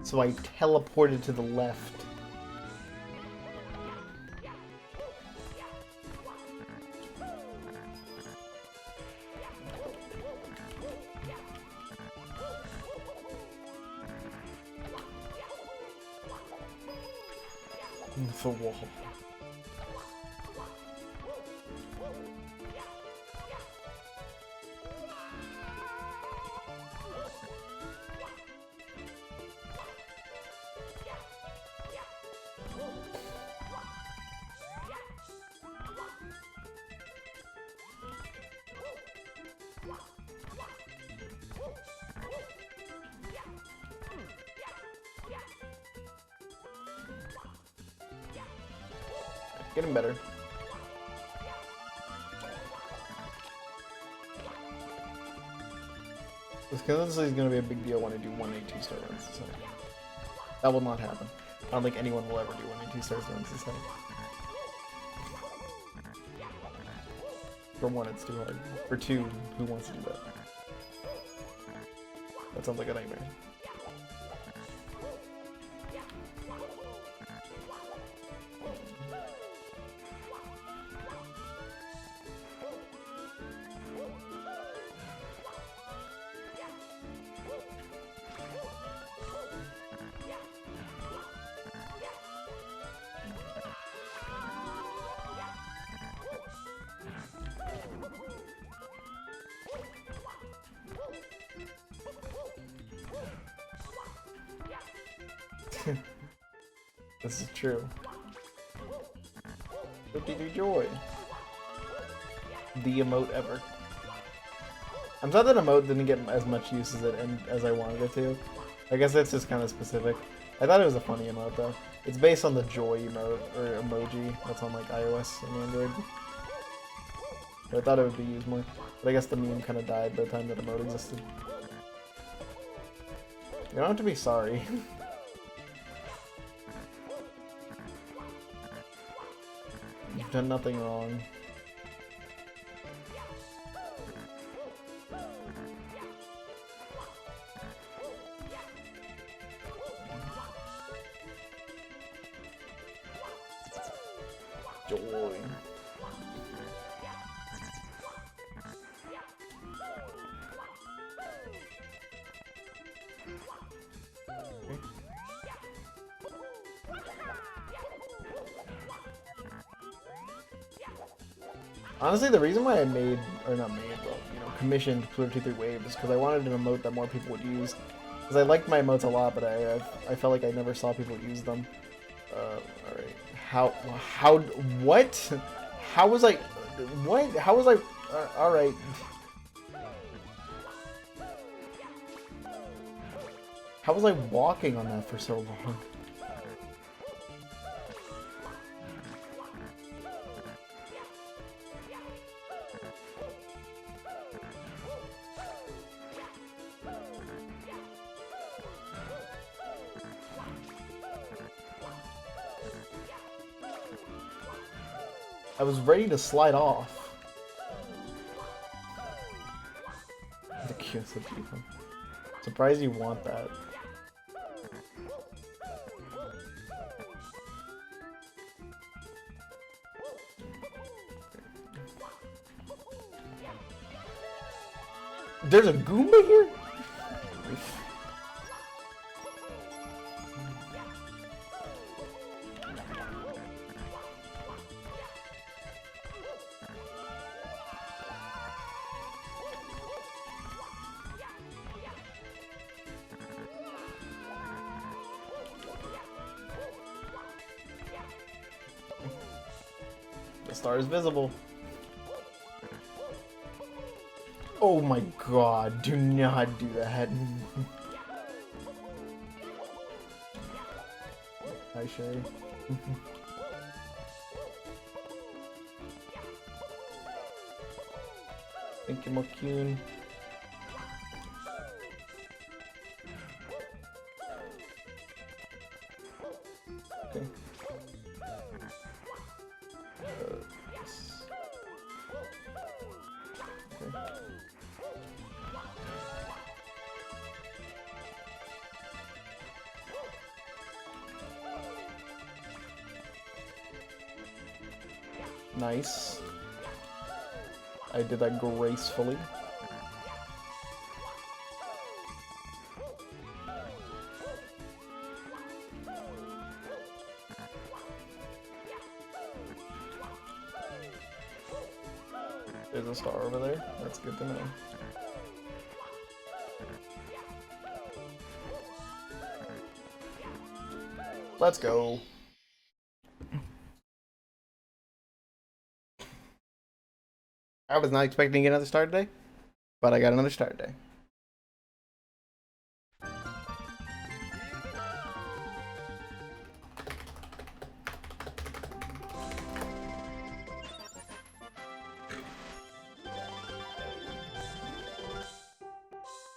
So I teleported to the left. The wall. Getting better. This is going to be a big deal when I do 182 star runs. So that will not happen. I don't think anyone will ever do 182 star runs this time. For one, it's too hard. For two, who wants to do that? That sounds like a nightmare. This is true. 52 joy. The emote ever. I'm sad that emote didn't get as much use as I wanted it to. I guess that's just kind of specific. I thought it was a funny emote though. It's based on the joy emote or emoji that's on like iOS and Android. But I thought it would be used more. But I guess the meme kind of died by the time that emote existed. You don't have to be sorry. You've done nothing wrong. Joy. Honestly, the reason why I made, or not made, well, you know, commissioned Fluidity 3 Wave is because I wanted an emote that more people would use. Because I liked my emotes a lot, but I felt like I never saw people use them. Alright. What? How was I, what? How was I, alright. How was I walking on that for so long? I was ready to slide off. The kiss of people. Surprised you want that. There's a Goomba here? The star is visible. Oh my god, do not do that. Hi, Sherry. Thank you, Makun. Okay. Nice. I did that gracefully. There's a star over there. That's good to know. Let's go. I was not expecting to get another star today, but I got another star today.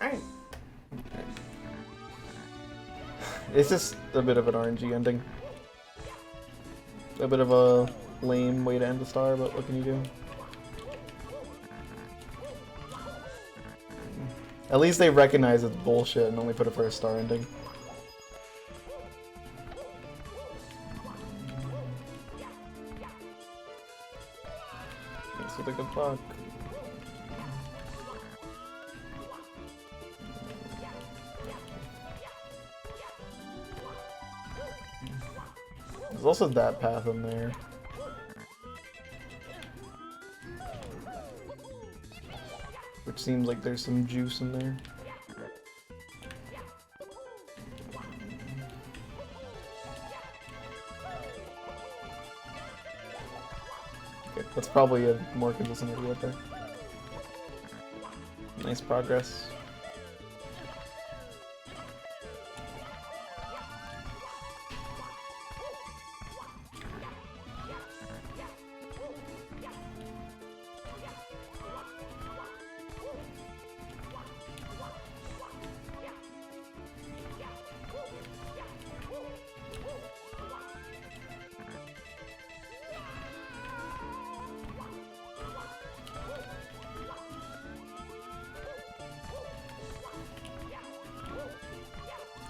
Alright. It's just a bit of an RNG ending. A bit of a lame way to end the star, but what can you do? At least they recognize it's bullshit and only put it for a star ending. Thanks for the good luck. There's also that path in there. Which seems like there's some juice in there. Okay, that's probably a more consistent idea right there. Nice progress.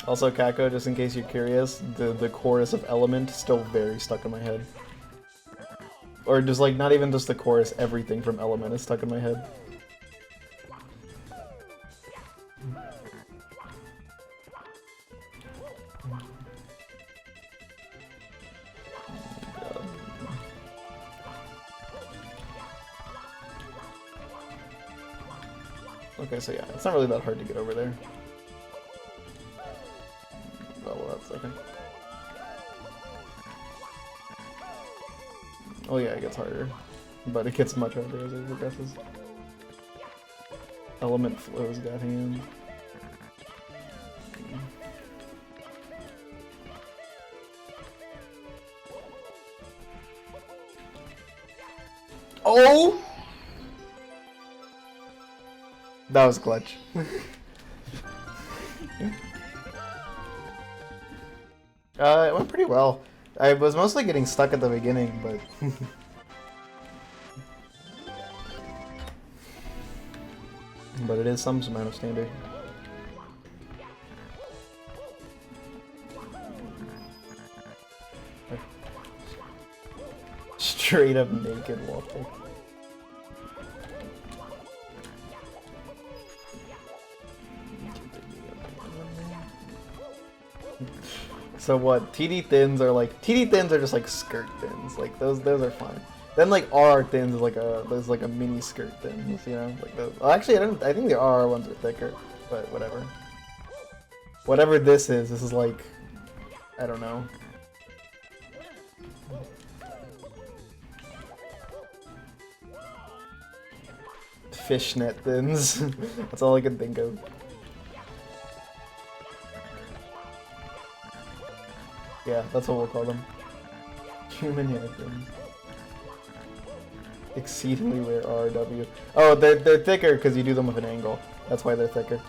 Also, Kako, just in case you're curious, the chorus of Element is still very stuck in my head. Or just like, not even just the chorus, everything from Element is stuck in my head. Okay, so yeah, it's not really that hard to get over there. Okay. Oh yeah, it gets harder, but it gets much harder as it progresses. Element flows got hand. Oh! That was clutch. It went pretty well. I was mostly getting stuck at the beginning, but... but it is some amount of standard. Straight up naked wallkick. So what? TD thins are like just like skirt thins. Like those are fine. Then like RR thins is like a mini skirt thins, you know? Like those. Well, actually I think the RR ones are thicker, but whatever. Whatever this is like, I don't know. Fishnet thins. That's all I can think of. Yeah, that's what we'll call them. Human hair thins. Exceedingly rare RW. Oh, they're thicker because you do them with an angle. That's why they're thicker.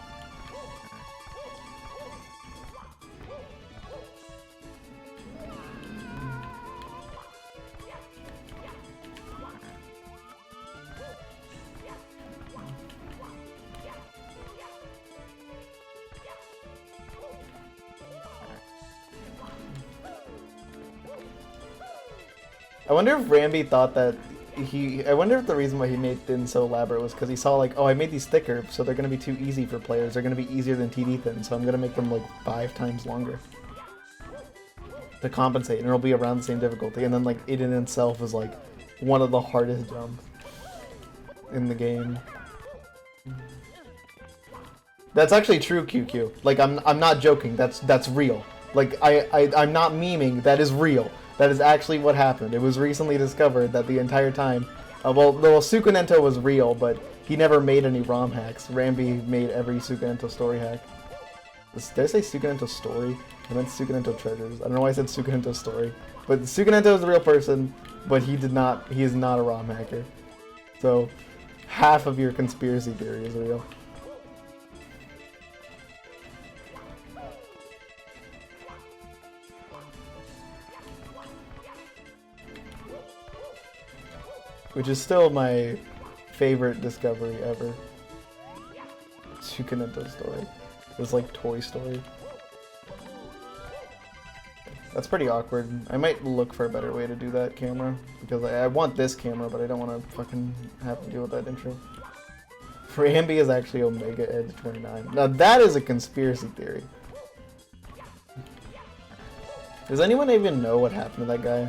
I wonder if Ramby thought that I wonder if the reason why he made Thin so elaborate was because he saw like, oh, I made these thicker, so they're gonna be too easy for players. They're gonna be easier than TD Thin, so I'm gonna make them like 5 times longer to compensate, and it'll be around the same difficulty. And then like it in itself is like one of the hardest jumps in the game. That's actually true, QQ. Like I'm not joking. That's real. Like I'm not memeing. That is real. That is actually what happened. It was recently discovered that the entire time, well, Sukunento was real, but he never made any ROM hacks. Rambi made every Sukunento story hack. Did I say Sukunento story? I meant Sukunento treasures. I don't know why I said Sukunento story. But Sukunento is a real person, but he is not a ROM hacker. So half of your conspiracy theory is real. Which is still my favorite discovery ever. Sukunento story. It's like Toy Story. That's pretty awkward. I might look for a better way to do that camera. Because I want this camera, but I don't want to fucking have to deal with that intro. Rambi is actually Omega Edge 29. Now that is a conspiracy theory. Does anyone even know what happened to that guy?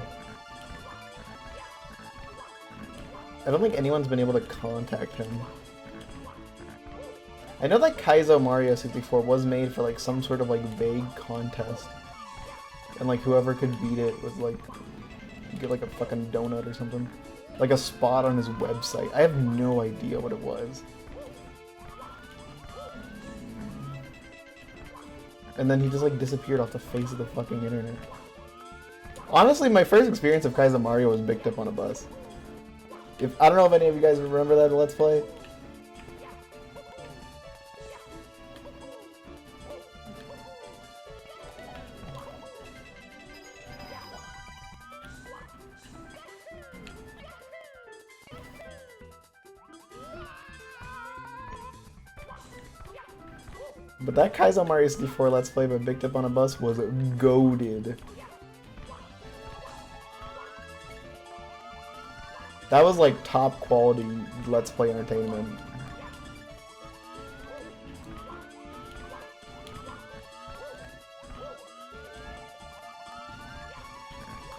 I don't think anyone's been able to contact him. I know that Kaizo Mario 64 was made for like some sort of like vague contest. And like whoever could beat it was like get like a fucking donut or something. Like a spot on his website. I have no idea what it was. And then he just like disappeared off the face of the fucking internet. Honestly, my first experience of Kaizo Mario was picked up on a bus. I don't know if any of you guys remember that Let's Play. But that Kaizo Mario 64 Let's Play by Picked Up on a Bus was goated. That was like top quality Let's Play entertainment.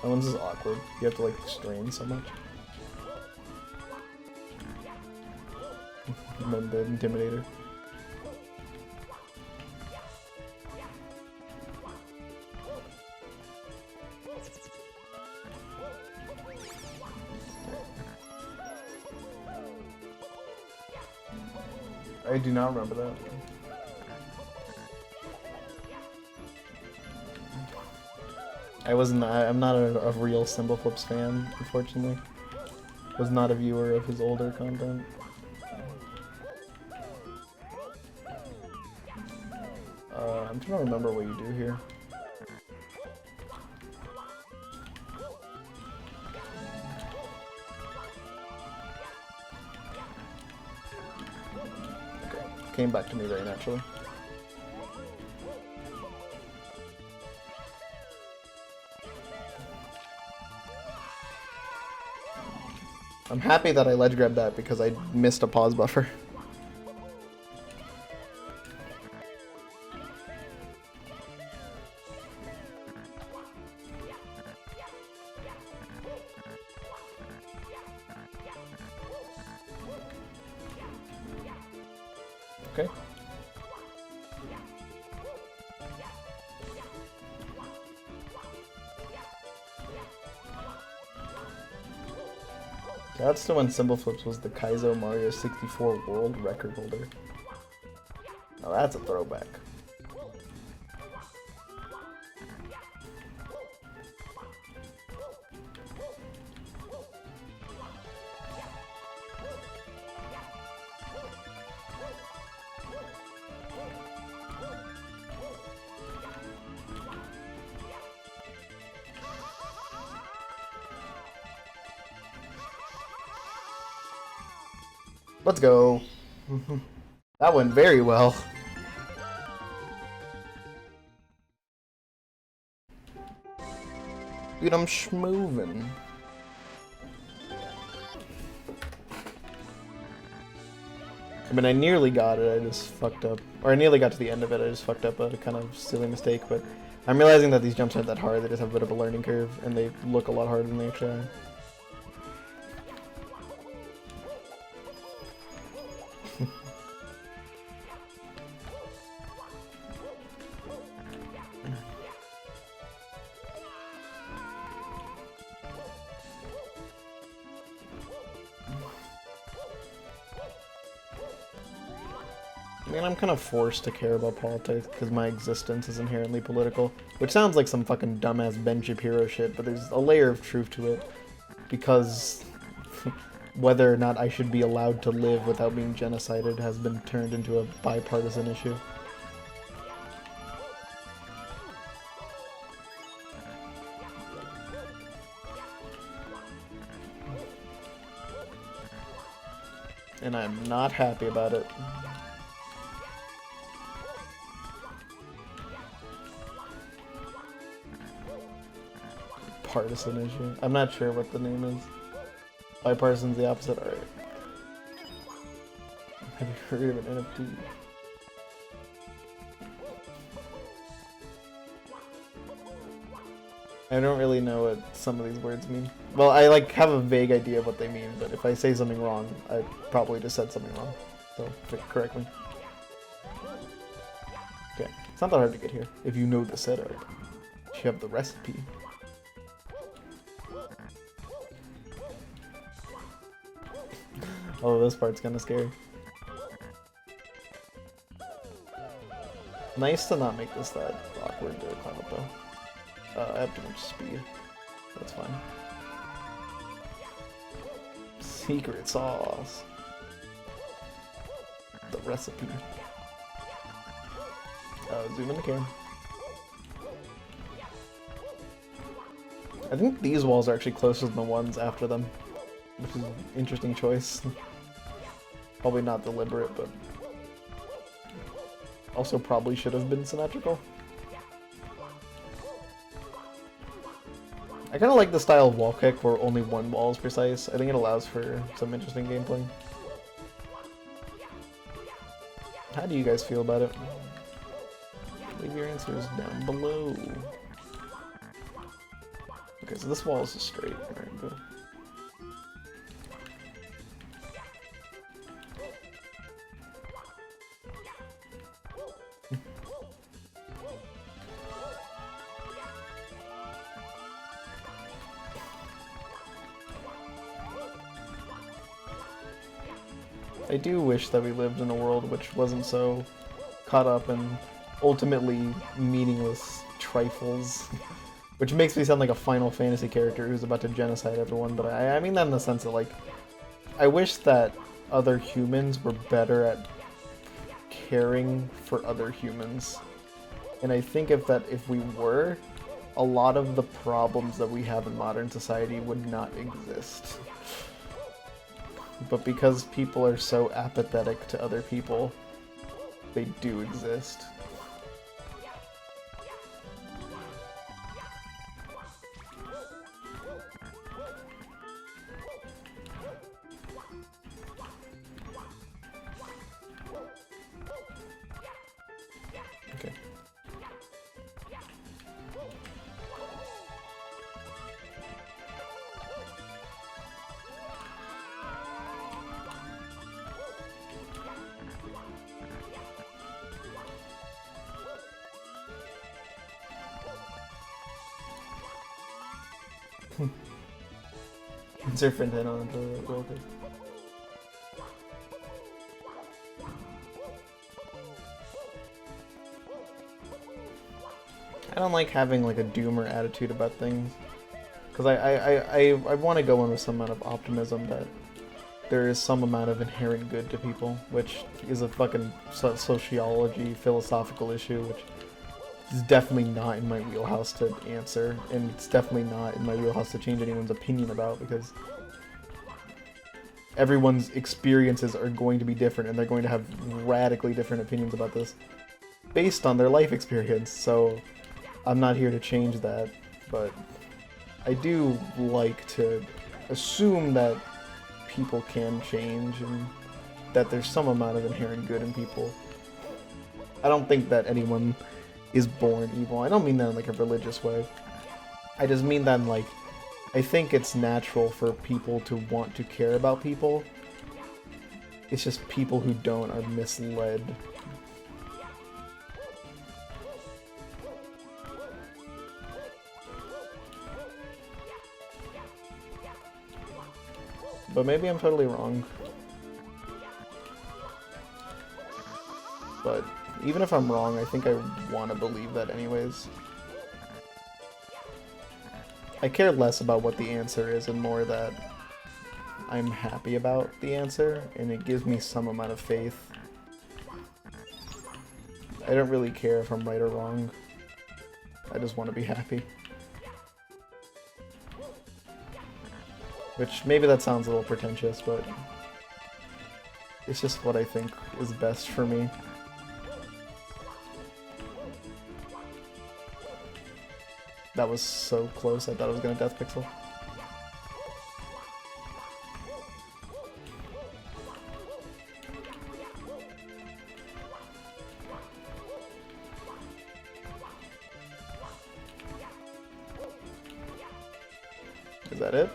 That one's just awkward. You have to like strain so much. And then the Intimidator. I do not remember that. I'm not a real Cymbal Flips fan, unfortunately. Was not a viewer of his older content. I'm trying to remember what you do here. Came back to me very naturally. I'm happy that I ledge grabbed that because I missed a pause buffer. Okay. That's the when Cymbal Flips was the Kaizo Mario 64 world record holder. Now that's a throwback. Let's go. That went very well. Dude, I'm schmovin'. I mean, I nearly got it, I just fucked up. Or I nearly got to the end of it, I just fucked up a kind of silly mistake, but I'm realizing that these jumps aren't that hard, they just have a bit of a learning curve, and they look a lot harder than they actually are. I mean, I'm kind of forced to care about politics because my existence is inherently political, which sounds like some fucking dumbass Ben Shapiro shit, but there's a layer of truth to it, because whether or not I should be allowed to live without being genocided has been turned into a bipartisan issue. And I'm not happy about it. Partisan issue. I'm not sure what the name is. Bipartisan's the opposite. Alright. Have you heard of an NFT? I don't really know what some of these words mean. Well, I like have a vague idea of what they mean, but if I say something wrong, I probably just said something wrong. So correct me. Okay, it's not that hard to get here if you know the setup. You have the recipe. Oh, this part's kind of scary. Nice to not make this that awkward to climb up though. I have too much speed. That's fine. Secret sauce. The recipe. Zoom in the camera. I think these walls are actually closer than the ones after them, which is an interesting choice. Probably not deliberate, but also probably should have been symmetrical. I kind of like the style of wall kick where only one wall is precise. I think it allows for some interesting gameplay. How do you guys feel about it? Leave your answers down below. Okay, so this wall is just straight. Alright, good. I do wish that we lived in a world which wasn't so caught up in ultimately meaningless trifles. Which makes me sound like a Final Fantasy character who's about to genocide everyone, but I mean that in the sense that, like, I wish that other humans were better at caring for other humans. And I think if we were, a lot of the problems that we have in modern society would not exist. But because people are so apathetic to other people, they do exist. Okay. Surf and head on the roll. I don't like having like a doomer attitude about things, because I want to go in with some amount of optimism that there is some amount of inherent good to people, which is a fucking sociology, philosophical issue, which is definitely not in my wheelhouse to answer, and it's definitely not in my wheelhouse to change anyone's opinion about, because everyone's experiences are going to be different, and they're going to have radically different opinions about this based on their life experience, so I'm not here to change that, but I do like to assume that people can change, and that there's some amount of inherent good in people. I don't think that anyone is born evil. I don't mean that in like a religious way. I just mean that in like, I think it's natural for people to want to care about people. It's just people who don't are misled. But maybe I'm totally wrong. But even if I'm wrong, I think I want to believe that anyways. I care less about what the answer is and more that I'm happy about the answer, and it gives me some amount of faith. I don't really care if I'm right or wrong. I just want to be happy. Which, maybe that sounds a little pretentious, but it's just what I think is best for me. That was so close, I thought I was gonna Death Pixel. Is that it?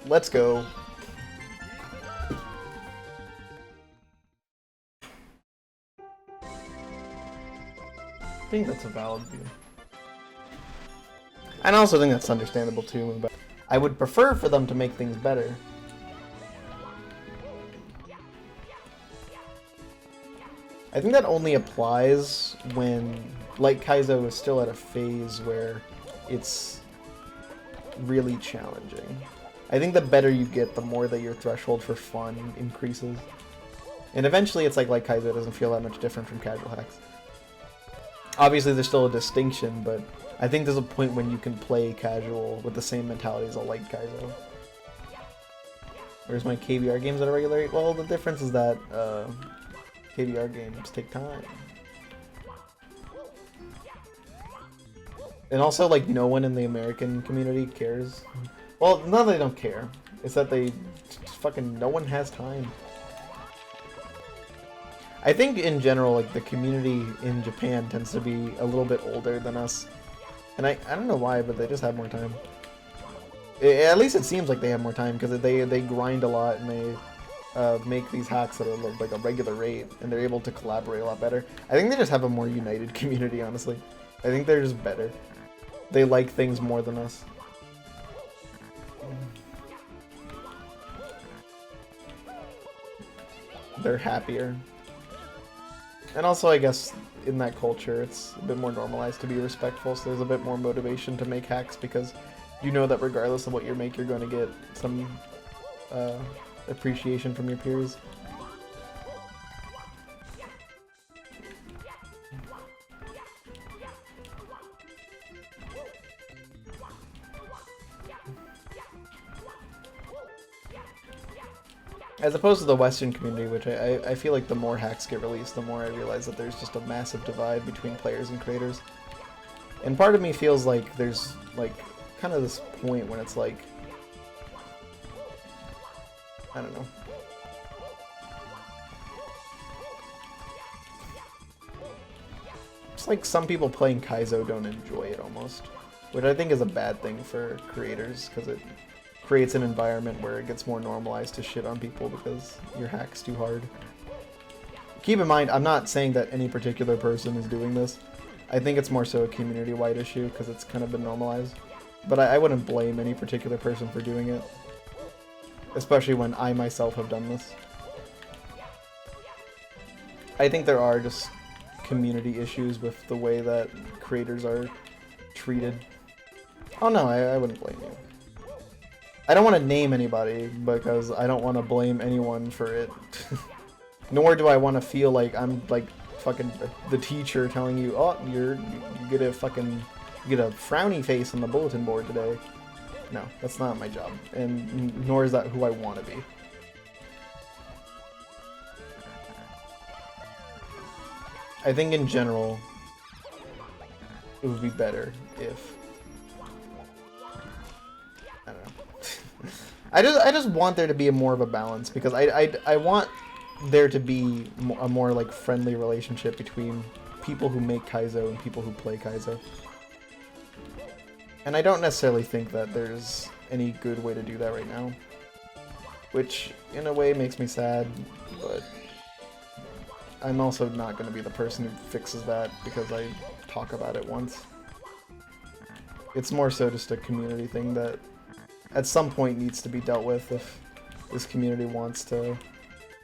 Let's go. I think that's a valid view. And I also think that's understandable too, but I would prefer for them to make things better. I think that only applies when, like, Kaizo is still at a phase where it's really challenging. I think the better you get, the more that your threshold for fun increases. And eventually it's like Kaizo doesn't feel that much different from casual hacks. Obviously there's still a distinction, but I think there's a point when you can play casual with the same mentality as a light Kaizo. Whereas my KVR games at a regular rate, well, the difference is that KVR games take time. And also, like, no one in the American community cares. Well, not that they don't care. It's that they fucking, no one has time. I think in general, like, the community in Japan tends to be a little bit older than us. And I don't know why, but they just have more time. At least it seems like they have more time, because they grind a lot and they make these hacks at like a regular rate, and they're able to collaborate a lot better. I think they just have a more united community, honestly. I think they're just better. They like things more than us. They're happier. And also, I guess, in that culture, it's a bit more normalized to be respectful, so there's a bit more motivation to make hacks, because you know that regardless of what you make, you're going to get some appreciation from your peers. As opposed to the Western community, which I feel like the more hacks get released, the more I realize that there's just a massive divide between players and creators. And part of me feels like there's, like, kind of this point when it's like, I don't know. It's like some people playing Kaizo don't enjoy it almost, which I think is a bad thing for creators, because it creates an environment where it gets more normalized to shit on people because your hack's too hard. Keep in mind, I'm not saying that any particular person is doing this. I think it's more so a community-wide issue because it's kind of been normalized. But I wouldn't blame any particular person for doing it, especially when I myself have done this. I think there are just community issues with the way that creators are treated. Oh no, I wouldn't blame you. I don't want to name anybody because I don't want to blame anyone for it. Nor do I want to feel like I'm like fucking the teacher telling you, oh, you get a frowny face on the bulletin board today. No, that's not my job, and nor is that who I want to be. I think in general, it would be better if, I don't know. I just want there to be more of a balance, because I want there to be a more like friendly relationship between people who make Kaizo and people who play Kaizo. And I don't necessarily think that there's any good way to do that right now, which in a way makes me sad, but I'm also not going to be the person who fixes that because I talk about it once. It's more so just a community thing that at some point needs to be dealt with if this community wants to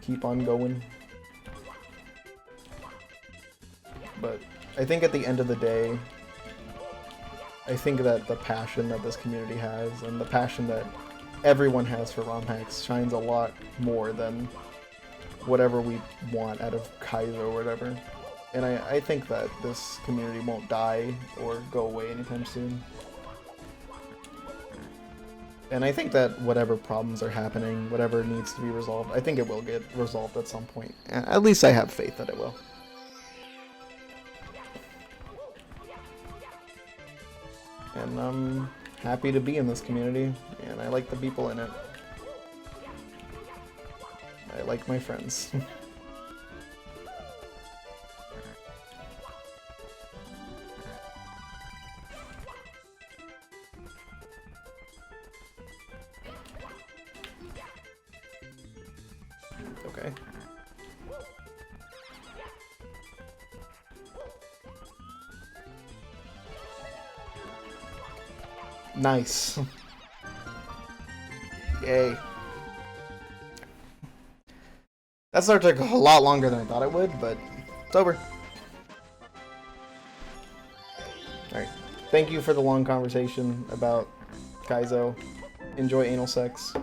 keep on going. But I think at the end of the day, I think that the passion that this community has and the passion that everyone has for ROM hacks shines a lot more than whatever we want out of Kaizo or whatever. And I think that this community won't die or go away anytime soon. And I think that whatever problems are happening, whatever needs to be resolved, I think it will get resolved at some point. At least I have faith that it will. And I'm happy to be in this community, and I like the people in it. I like my friends. Okay. Nice. Yay. That start took a lot longer than I thought it would, but it's over. Alright. Thank you for the long conversation about Kaizo. Enjoy anal sex.